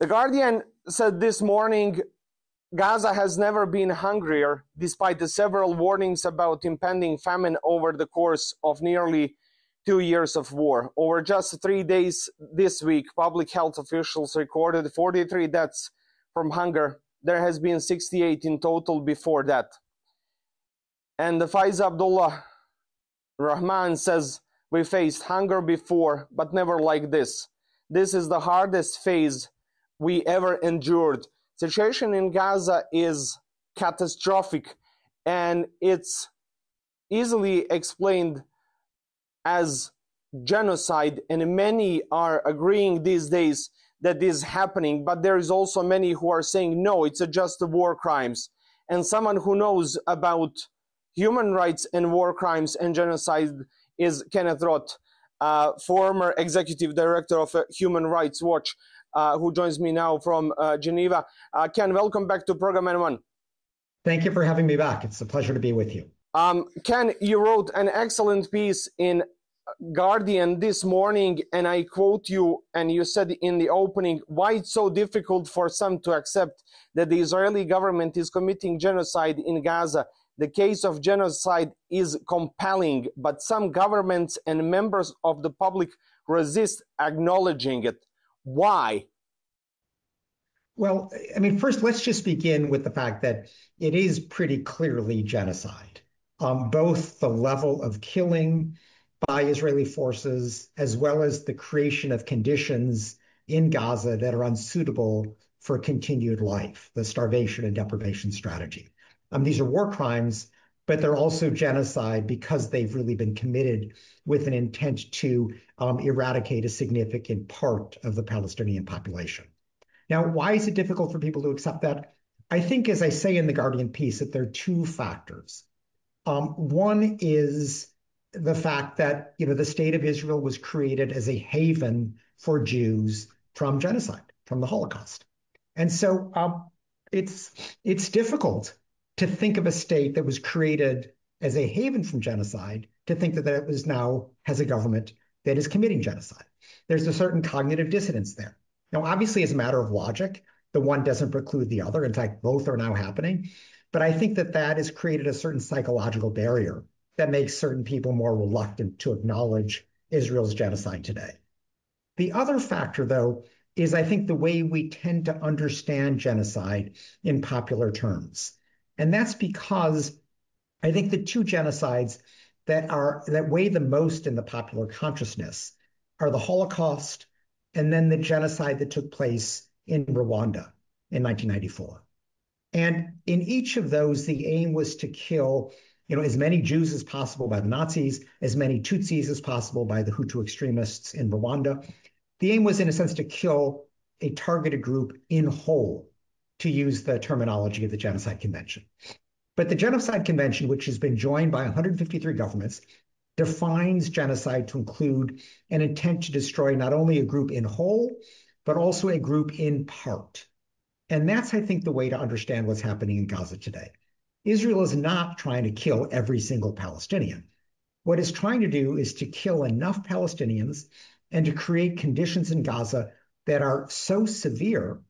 The Guardian said this morning, Gaza has never been hungrier, despite the several warnings about impending famine over the course of nearly 2 years of war. Over just 3 days this week, public health officials recorded 43 deaths from hunger. There has been 68 in total before that. And the Faiz Abdullah Rahman says, we faced hunger before, but never like this. This is the hardest phase we ever endured. Situation in Gaza is catastrophic, and it's easily explained as genocide, and many are agreeing these days that this is happening, but there is also many who are saying no, it's just war crimes. And someone who knows about human rights and war crimes and genocide is Kenneth Roth, former executive director of Human Rights Watch, who joins me now from Geneva. Ken, welcome back to Program N1. Thank you for having me back. It's a pleasure to be with you. Ken, you wrote an excellent piece in Guardian this morning, and I quote you, and you said in the opening, why it's so difficult for some to accept that the Israeli government is committing genocide in Gaza. The case of genocide is compelling, but some governments and members of the public resist acknowledging it. Why? Well, I mean, first, let's just begin with the fact that it is pretty clearly genocide. Both the level of killing by Israeli forces, as well as the creation of conditions in Gaza that are unsuitable for continued life, the starvation and deprivation strategy. These are war crimes, but they're also genocide because they've really been committed with an intent to eradicate a significant part of the Palestinian population. Now, why is it difficult for people to accept that? I think, as I say in the Guardian piece, that there are two factors. One is the fact that the state of Israel was created as a haven for Jews from genocide, from the Holocaust. And so it's difficult to think of a state that was created as a haven from genocide, to think that it was now has a government that is committing genocide. There's a certain cognitive dissonance there. Now, obviously, as a matter of logic, the one doesn't preclude the other. In fact, both are now happening. But I think that that has created a certain psychological barrier that makes certain people more reluctant to acknowledge Israel's genocide today. The other factor, though, is I think the way we tend to understand genocide in popular terms. And that's because I think the two genocides that weigh the most in the popular consciousness are the Holocaust and then the genocide that took place in Rwanda in 1994. And in each of those, the aim was to kill as many Jews as possible by the Nazis, as many Tutsis as possible by the Hutu extremists in Rwanda. The aim was, in a sense, to kill a targeted group in whole, to use the terminology of the Genocide Convention. But the Genocide Convention, which has been joined by 153 governments, defines genocide to include an intent to destroy not only a group in whole, but also a group in part. And that's, I think, the way to understand what's happening in Gaza today. Israel is not trying to kill every single Palestinian. What it's trying to do is to kill enough Palestinians and to create conditions in Gaza that are so severe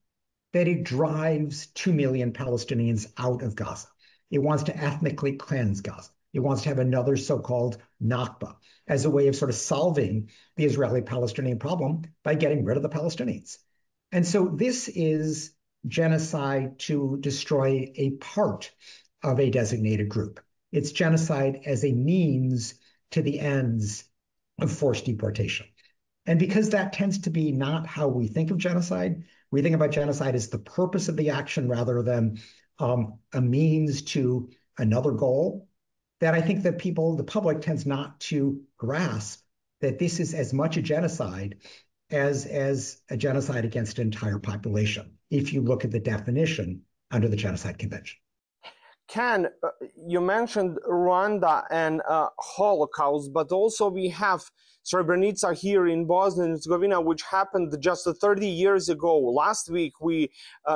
that it drives 2 million Palestinians out of Gaza. It wants to ethnically cleanse Gaza. It wants to have another so-called Nakba as a way of sort of solving the Israeli-Palestinian problem by getting rid of the Palestinians. And so this is genocide to destroy a part of a designated group. It's genocide as a means to the ends of forced deportation. And because that tends to be not how we think of genocide, we think about genocide as the purpose of the action rather than a means to another goal, that I think that the public tends not to grasp that this is as much a genocide as a genocide against an entire population, if you look at the definition under the Genocide Convention. Ken, you mentioned Rwanda and Holocaust, but also we have Srebrenica here in Bosnia and Herzegovina, which happened just 30 years ago. Last week, we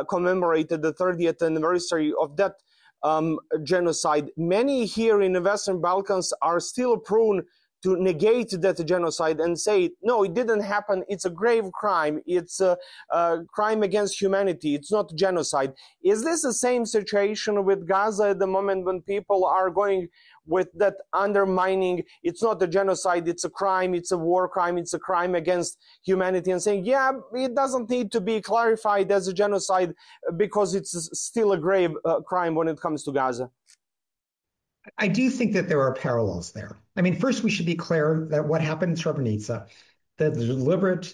commemorated the 30th anniversary of that genocide. Many here in the Western Balkans are still prone to negate that genocide and say, no, it didn't happen. It's a grave crime. It's a crime against humanity. It's not genocide. Is this the same situation with Gaza at the moment when people are going with that undermining, it's not a genocide, it's a crime, it's a war crime, it's a crime against humanity, and saying, yeah, it doesn't need to be clarified as a genocide because it's still a grave crime when it comes to Gaza? I do think that there are parallels there. I mean, first, we should be clear that what happened in Srebrenica, the deliberate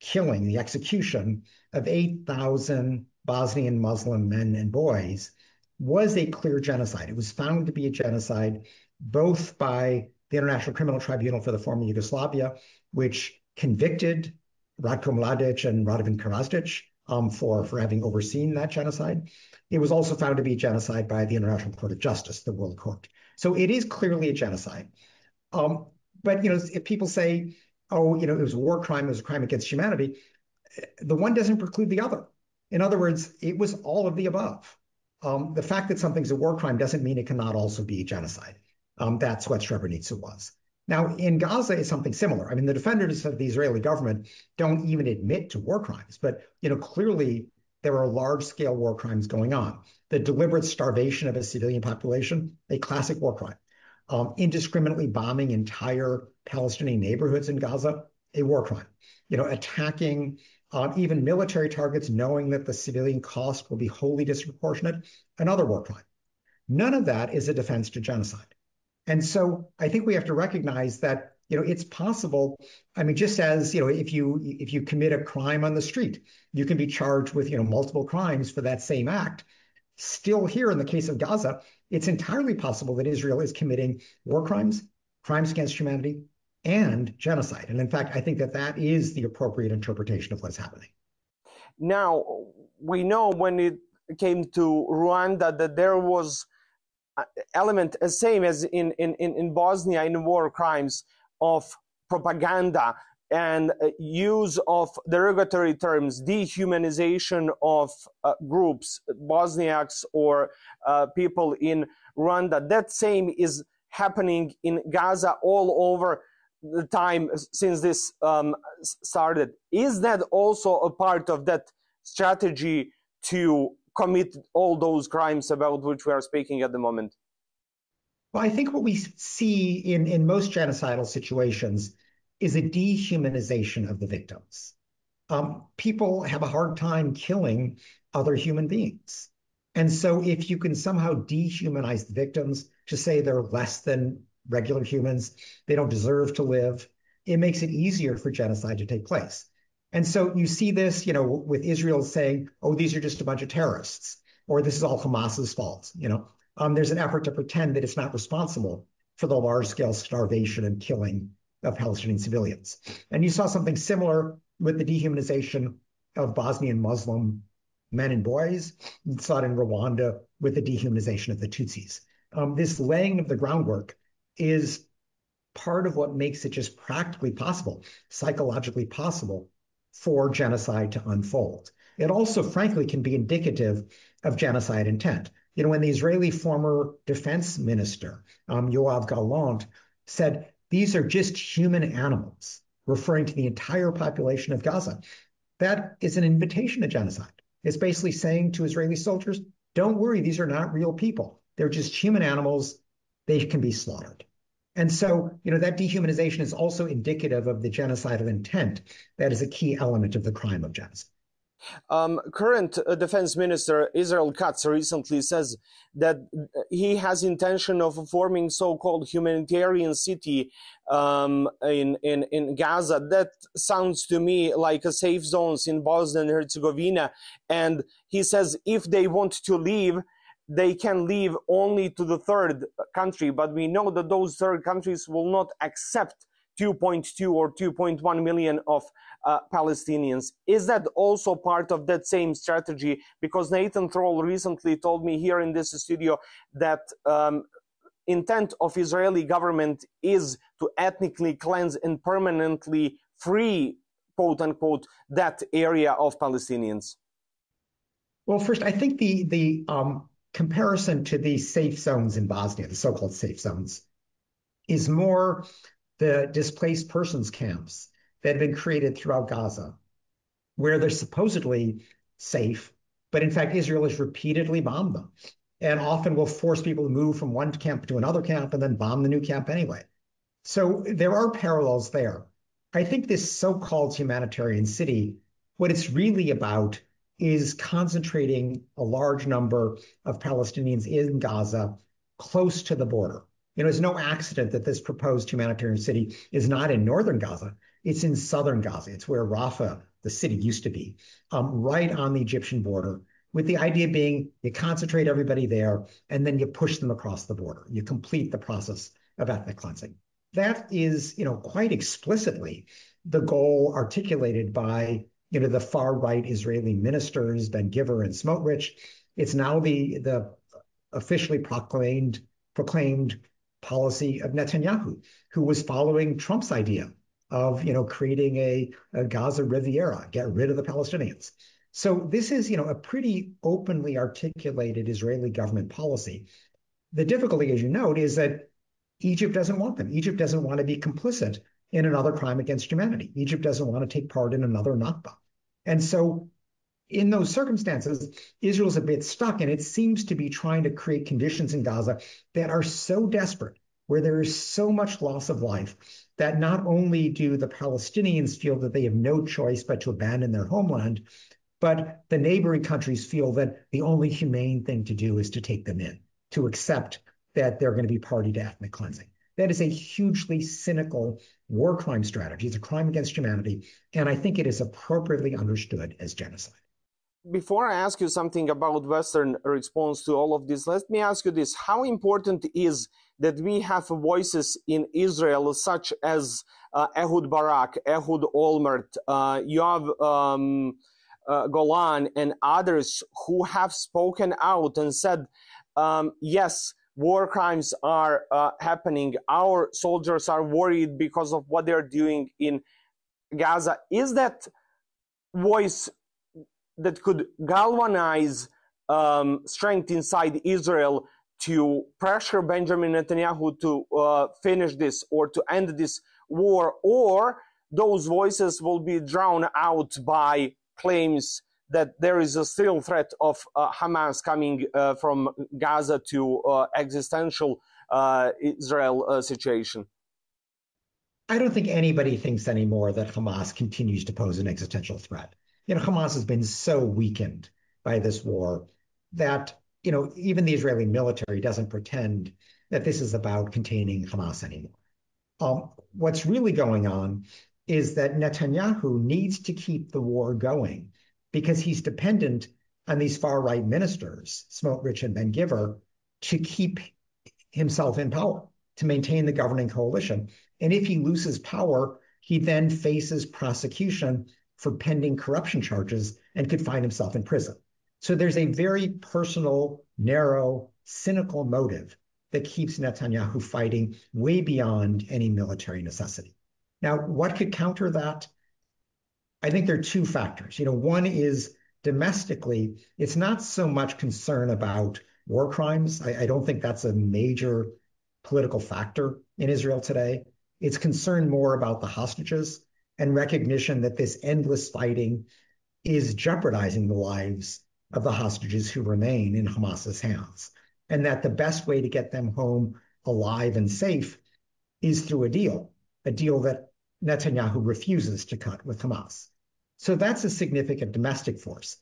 killing, the execution of 8,000 Bosnian Muslim men and boys, was a clear genocide. It was found to be a genocide both by the International Criminal Tribunal for the former Yugoslavia, which convicted Ratko Mladic and Radovan Karadzic for having overseen that genocide. It was also found to be a genocide by the International Court of Justice, the World Court. So it is clearly a genocide. But if people say, oh, it was a war crime, it was a crime against humanity, the one doesn't preclude the other. In other words, it was all of the above. The fact that something's a war crime doesn't mean it cannot also be a genocide. That's what Srebrenica was. Now, in Gaza, it's something similar. I mean, the defenders of the Israeli government don't even admit to war crimes, but clearly there are large-scale war crimes going on. The deliberate starvation of a civilian population, a classic war crime. Indiscriminately bombing entire Palestinian neighborhoods in Gaza, a war crime. Attacking even military targets, knowing that the civilian cost will be wholly disproportionate, another war crime. None of that is a defense to genocide. And so I think we have to recognize that it's possible. I mean, just as if you commit a crime on the street, you can be charged with multiple crimes for that same act. Still, here in the case of Gaza, it's entirely possible that Israel is committing war crimes, crimes against humanity, and genocide. And in fact, I think that that is the appropriate interpretation of what's happening. Now, we know when it came to Rwanda that there was element, same as in Bosnia, in war crimes, of propaganda and use of derogatory terms, dehumanization of groups, Bosniaks or people in Rwanda. That same is happening in Gaza all over the time since this started. Is that also a part of that strategy to commit all those crimes about which we are speaking at the moment? Well, I think what we see in most genocidal situations is a dehumanization of the victims. People have a hard time killing other human beings. And so if you can somehow dehumanize the victims to say they're less than regular humans, they don't deserve to live, it makes it easier for genocide to take place. And so you see this, with Israel saying, oh, these are just a bunch of terrorists, or this is all Hamas's fault. There's an effort to pretend that it's not responsible for the large-scale starvation and killing of Palestinian civilians. And you saw something similar with the dehumanization of Bosnian Muslim men and boys. You saw it in Rwanda with the dehumanization of the Tutsis. This laying of the groundwork is part of what makes it just practically possible, psychologically possible, for genocide to unfold. It also, frankly, can be indicative of genocide intent. When the Israeli former defense minister, Yoav Gallant, said, these are just human animals, referring to the entire population of Gaza, that is an invitation to genocide. It's basically saying to Israeli soldiers, don't worry, these are not real people. They're just human animals. They can be slaughtered. And so, that dehumanization is also indicative of the genocidal intent that is a key element of the crime of genocide. Current defense minister Israel Katz recently says that he has intention of forming so-called humanitarian city in Gaza. That sounds to me like a safe zones in Bosnia and Herzegovina. And he says if they want to leave, they can leave only to the third country. But we know that those third countries will not accept 2.2 or 2.1 million of Palestinians. Is that also part of that same strategy? Because Nathan Thrall recently told me here in this studio that intent of Israeli government is to ethnically cleanse and permanently free, quote unquote, that area of Palestinians. Well, first, I think the comparison to the safe zones in Bosnia, the so-called safe zones, is more the displaced persons camps that have been created throughout Gaza, where they're supposedly safe, but in fact, Israel has repeatedly bombed them and often will force people to move from one camp to another camp and then bomb the new camp anyway. So there are parallels there. I think this so-called humanitarian city, what it's really about is concentrating a large number of Palestinians in Gaza close to the border. It's no accident that this proposed humanitarian city is not in northern Gaza. It's in southern Gaza. It's where Rafah, the city, used to be, right on the Egyptian border, with the idea being you concentrate everybody there and then you push them across the border. You complete the process of ethnic cleansing. That is, quite explicitly the goal articulated by, the far right Israeli ministers, Ben-Gvir and Smotrich. It's now the officially proclaimed policy of Netanyahu, who was following Trump's idea of, creating a Gaza Riviera, get rid of the Palestinians. So this is, a pretty openly articulated Israeli government policy. The difficulty, as you note, is that Egypt doesn't want them. Egypt doesn't want to be complicit in another crime against humanity. Egypt doesn't want to take part in another Nakba. And so in those circumstances, Israel's a bit stuck, and it seems to be trying to create conditions in Gaza that are so desperate, where there is so much loss of life, that not only do the Palestinians feel that they have no choice but to abandon their homeland, but the neighboring countries feel that the only humane thing to do is to take them in, to accept that they're going to be party to ethnic cleansing. That is a hugely cynical war crime strategy. It's a crime against humanity, and I think it is appropriately understood as genocide. Before I ask you something about Western response to all of this, let me ask you this. How important is that we have voices in Israel such as Ehud Barak, Ehud Olmert, Yoav Golan, and others who have spoken out and said, yes, war crimes are happening. Our soldiers are worried because of what they're doing in Gaza. Is that voice that could galvanize strength inside Israel to pressure Benjamin Netanyahu to finish this or to end this war, or those voices will be drowned out by claims that there is a still threat of Hamas coming from Gaza to existential Israel situation? I don't think anybody thinks anymore that Hamas continues to pose an existential threat. Hamas has been so weakened by this war that, even the Israeli military doesn't pretend that this is about containing Hamas anymore. What's really going on is that Netanyahu needs to keep the war going because he's dependent on these far-right ministers, Smotrich and Ben-Gvir, to keep himself in power, to maintain the governing coalition. And if he loses power, he then faces prosecution for pending corruption charges and could find himself in prison. So there's a very personal, narrow, cynical motive that keeps Netanyahu fighting way beyond any military necessity. Now, what could counter that? I think there are two factors. One is domestically, it's not so much concern about war crimes. I don't think that's a major political factor in Israel today. It's concern more about the hostages and recognition that this endless fighting is jeopardizing the lives of the hostages who remain in Hamas's hands, and that the best way to get them home alive and safe is through a deal that Netanyahu refuses to cut with Hamas. So that's a significant domestic force.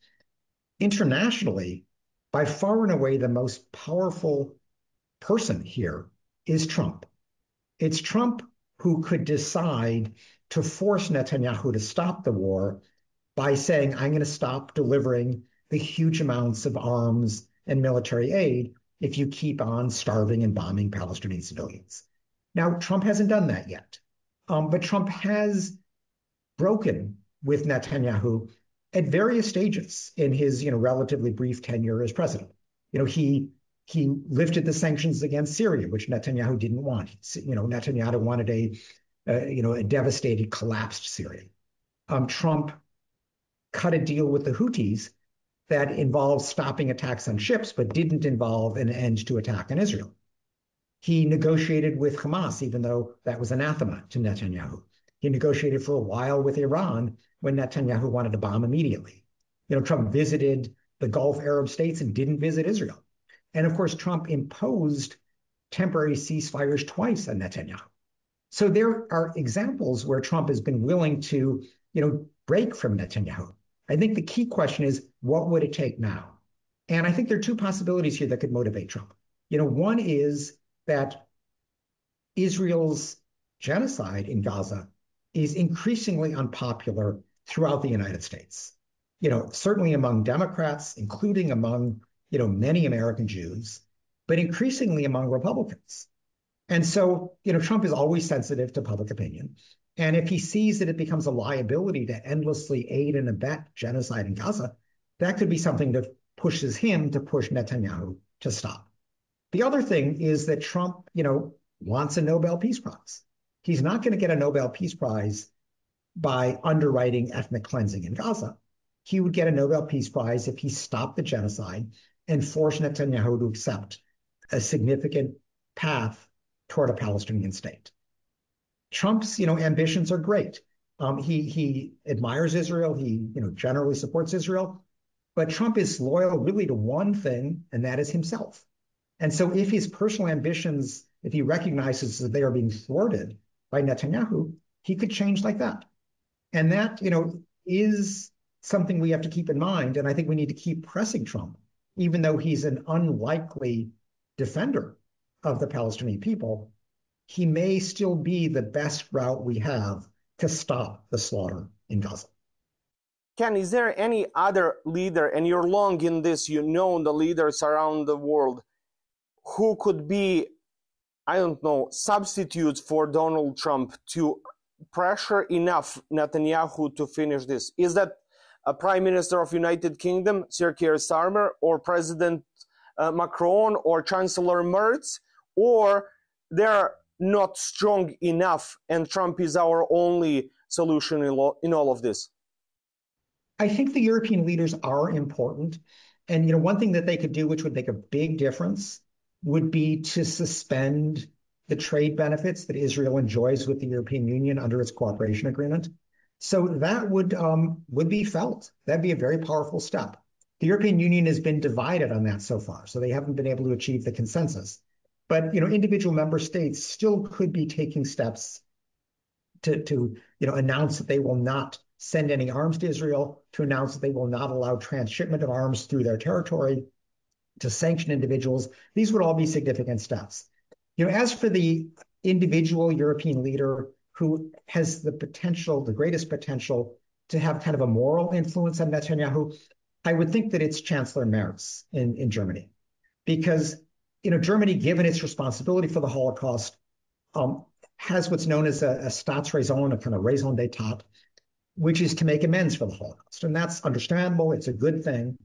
Internationally, by far and away, the most powerful person here is Trump. It's Trump who could decide to force Netanyahu to stop the war by saying, I'm going to stop delivering the huge amounts of arms and military aid if you keep on starving and bombing Palestinian civilians. Now, Trump hasn't done that yet, but Trump has broken with Netanyahu at various stages in his relatively brief tenure as president. He lifted the sanctions against Syria, which Netanyahu didn't want. Netanyahu wanted a devastated, collapsed Syria. Trump cut a deal with the Houthis that involved stopping attacks on ships, but didn't involve an end to attack on Israel. He negotiated with Hamas, even though that was anathema to Netanyahu. He negotiated for a while with Iran when Netanyahu wanted to bomb immediately. Trump visited the Gulf Arab states and didn't visit Israel. And of course, Trump imposed temporary ceasefires twice on Netanyahu. So there are examples where Trump has been willing to, break from Netanyahu. I think the key question is, what would it take now? And I think there are two possibilities here that could motivate Trump. One is that Israel's genocide in Gaza is increasingly unpopular throughout the United States. Certainly among Democrats, including among, many American Jews, but increasingly among Republicans. And so, Trump is always sensitive to public opinion. And if he sees that it becomes a liability to endlessly aid and abet genocide in Gaza, that could be something that pushes him to push Netanyahu to stop. The other thing is that Trump, wants a Nobel Peace Prize. He's not going to get a Nobel Peace Prize by underwriting ethnic cleansing in Gaza. He would get a Nobel Peace Prize if he stopped the genocide and forced Netanyahu to accept a significant path toward a Palestinian state. Trump's, ambitions are great. He admires Israel. He, generally supports Israel. But Trump is loyal really to one thing, and that is himself. And so if his personal ambitions, if he recognizes that they are being thwarted by Netanyahu, he could change like that. And that, is something we have to keep in mind. And I think we need to keep pressing Trump, even though he's an unlikely defender of the Palestinian people. He may still be the best route we have to stop the slaughter in Gaza. Ken, is there any other leader, and you're long in this, the leaders around the world, who could be, substitutes for Donald Trump to pressure enough Netanyahu to finish this? Is that a Prime Minister of United Kingdom, Sir Keir Starmer, or President Macron, or Chancellor Merz, or they're not strong enough and Trump is our only solution in all of this? I think the European leaders are important. And, one thing that they could do, which would make a big difference, would be to suspend the trade benefits that Israel enjoys with the European Union under its cooperation agreement. So that would be felt. That'd be a very powerful step. The European Union has been divided on that so far, so they haven't been able to achieve the consensus. But, individual member states still could be taking steps to announce that they will not send any arms to Israel, to announce that they will not allow transshipment of arms through their territory, to sanction individuals. These would all be significant steps. As for the individual European leader who has the greatest potential to have kind of a moral influence on Netanyahu, I would think that it's Chancellor Merz in Germany. Because, Germany, given its responsibility for the Holocaust, has what's known as a Staatsräson, a kind of raison d'etat, which is to make amends for the Holocaust. And that's understandable. It's a good thing.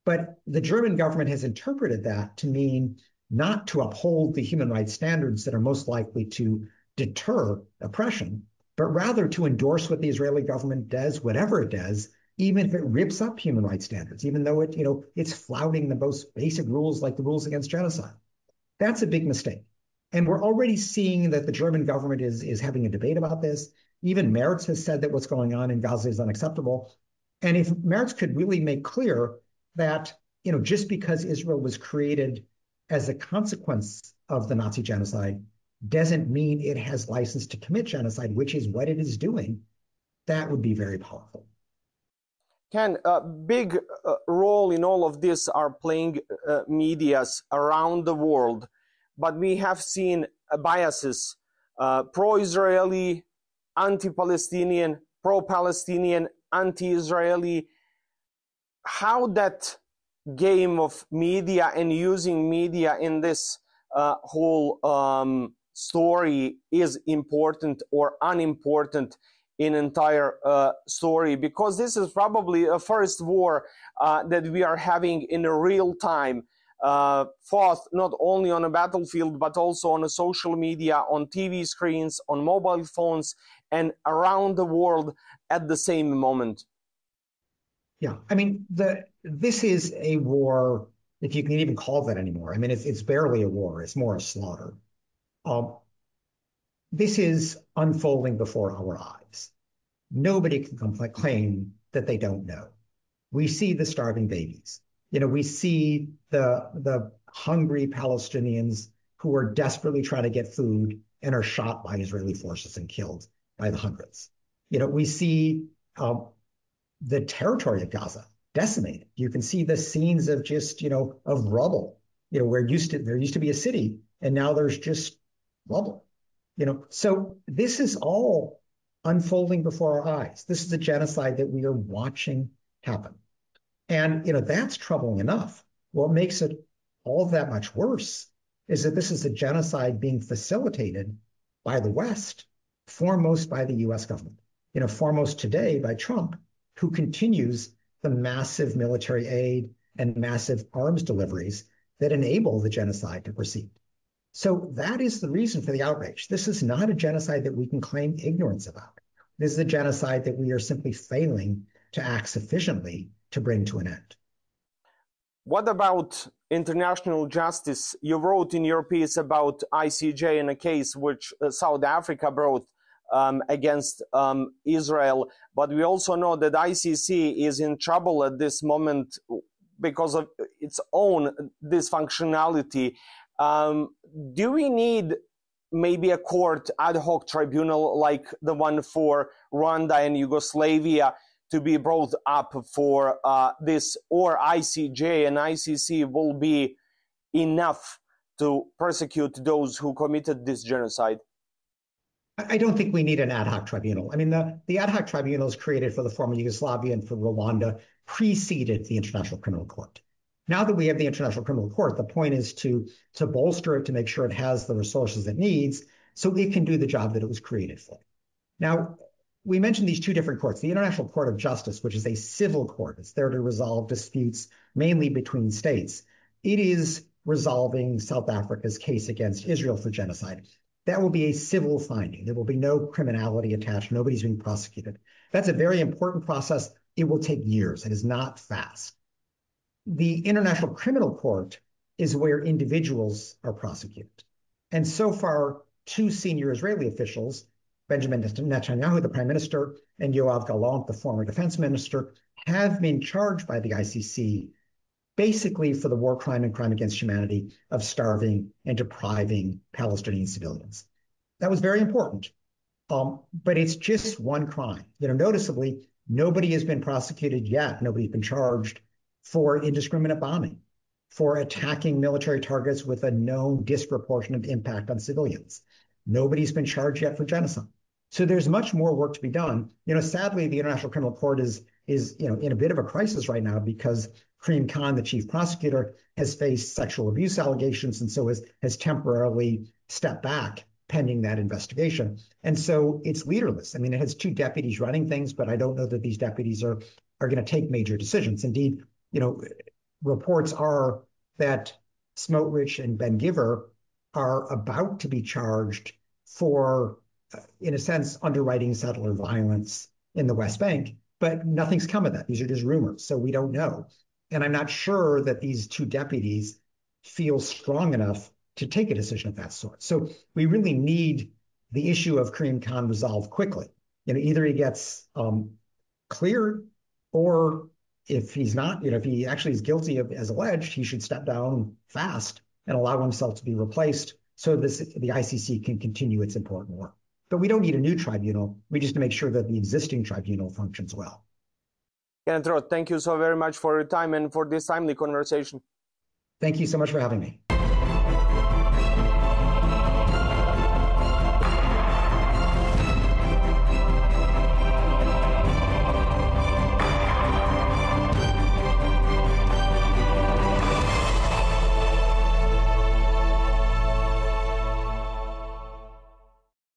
But the German government has interpreted that to mean not to uphold the human rights standards that are most likely to deter oppression, but rather to endorse what the Israeli government does, whatever it does, even if it rips up human rights standards, even though it's flouting the most basic rules like the rules against genocide. That's a big mistake. And we're already seeing that the German government is having a debate about this. Even Merz has said that what's going on in Gaza is unacceptable. And if Merz could really make clear that, just because Israel was created as a consequence of the Nazi genocide doesn't mean it has license to commit genocide, which is what it is doing, that would be very powerful. Ken, a big role in all of this are playing medias around the world, but we have seen biases, pro-Israeli, anti-Palestinian, pro-Palestinian, anti-Israeli. How that game of media and using media in this whole story is important or unimportant in entire story, because this is probably a first war that we are having in a real time, fought not only on a battlefield, but also on a social media, on TV screens, on mobile phones, and around the world at the same moment. Yeah, I mean, this is a war, if you can even call that anymore. I mean, it's barely a war. It's more a slaughter. Um, this is unfolding before our eyes. Nobody can claim that they don't know. We see the starving babies. We see the hungry Palestinians who are desperately trying to get food and are shot by Israeli forces and killed by the hundreds. We see the territory of Gaza decimated. You can see the scenes of just, of rubble, where there used to be a city and now there's just rubble. So this is all unfolding before our eyes. This is a genocide that we are watching happen. And, that's troubling enough. What makes it all that much worse is that this is a genocide being facilitated by the West, foremost by the US government, foremost today by Trump, who continues the massive military aid and massive arms deliveries that enable the genocide to proceed. So that is the reason for the outrage. This is not a genocide that we can claim ignorance about. This is a genocide that we are simply failing to act sufficiently to bring to an end. What about international justice? You wrote in your piece about ICJ in a case which South Africa brought against Israel, but we also know that ICC is in trouble at this moment because of its own dysfunctionality. Do we need maybe a court ad hoc tribunal like the one for Rwanda and Yugoslavia to be brought up for this, or ICJ and ICC will be enough to persecute those who committed this genocide? I don't think we need an ad hoc tribunal. I mean, the ad hoc tribunals created for the former Yugoslavia and for Rwanda preceded the International Criminal Court. Now that we have the International Criminal Court, the point is to bolster it, to make sure it has the resources it needs so it can do the job that it was created for. Now, we mentioned these two different courts. The International Court of Justice, which is a civil court, it's there to resolve disputes mainly between states. It is resolving South Africa's case against Israel for genocide. That will be a civil finding. There will be no criminality attached. Nobody's being prosecuted. That's a very important process. It will take years. It is not fast. The International Criminal Court is where individuals are prosecuted. And so far, two senior Israeli officials, Benjamin Netanyahu, the prime minister, and Yoav Gallant, the former defense minister, have been charged by the ICC basically for the war crime and crime against humanity of starving and depriving Palestinian civilians. That was very important. But it's just one crime. Noticeably, nobody has been prosecuted yet. Nobody's been charged for indiscriminate bombing, for attacking military targets with a known disproportionate impact on civilians. Nobody's been charged yet for genocide. So there's much more work to be done. Sadly, the International Criminal Court is in a bit of a crisis right now because Karim Khan, the chief prosecutor, has faced sexual abuse allegations and so has temporarily stepped back pending that investigation. And so it's leaderless. I mean, it has two deputies running things, but I don't know that these deputies are going to take major decisions. Indeed, reports are that Smotrich and Ben-Gvir are about to be charged for, in a sense, underwriting settler violence in the West Bank, but nothing's come of that. These are just rumors, so we don't know. And I'm not sure that these two deputies feel strong enough to take a decision of that sort. So we really need the issue of Karim Khan resolved quickly. Either he gets cleared, or if he's not, if he actually is guilty of, as alleged, he should step down fast and allow himself to be replaced so the ICC can continue its important work. But we don't need a new tribunal. We just need to make sure that the existing tribunal functions well. Kenneth Roth, thank you so very much for your time and for this timely conversation. Thank you so much for having me.